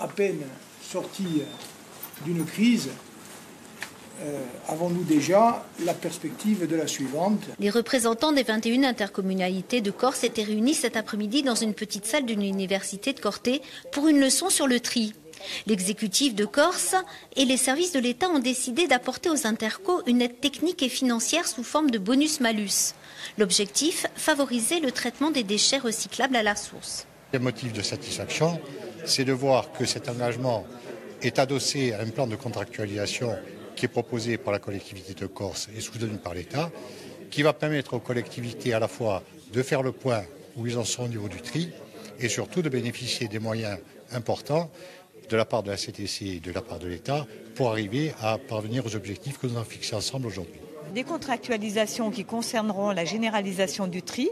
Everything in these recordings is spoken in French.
À peine sortis d'une crise, avons-nous déjà la perspective de la suivante. Les représentants des 21 intercommunalités de Corse étaient réunis cet après-midi dans une petite salle d'une université de Corté pour une leçon sur le tri. L'exécutif de Corse et les services de l'État ont décidé d'apporter aux intercos une aide technique et financière sous forme de bonus-malus. L'objectif, favoriser le traitement des déchets recyclables à la source. Le motif de satisfaction, c'est de voir que cet engagement est adossé à un plan de contractualisation qui est proposé par la collectivité de Corse et soutenu par l'État, qui va permettre aux collectivités à la fois de faire le point où ils en sont au niveau du tri et surtout de bénéficier des moyens importants de la part de la CTC et de la part de l'État pour arriver à parvenir aux objectifs que nous avons fixés ensemble aujourd'hui. Des contractualisations qui concerneront la généralisation du tri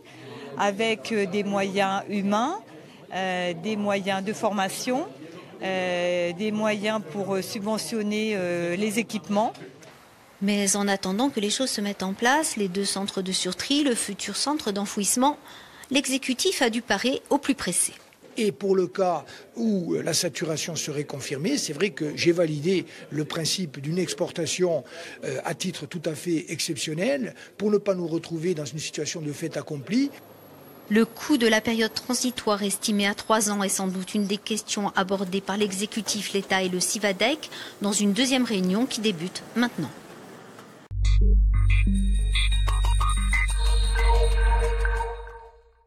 avec des moyens humains, des moyens de formation, des moyens pour subventionner les équipements. Mais en attendant que les choses se mettent en place, les 2 centres de surtri, le futur centre d'enfouissement, l'exécutif a dû parer au plus pressé. Et pour le cas où la saturation serait confirmée, c'est vrai que j'ai validé le principe d'une exportation à titre tout à fait exceptionnel pour ne pas nous retrouver dans une situation de fait accompli. Le coût de la période transitoire estimée à 3 ans est sans doute une des questions abordées par l'exécutif, l'État et le CIVADEC dans une deuxième réunion qui débute maintenant.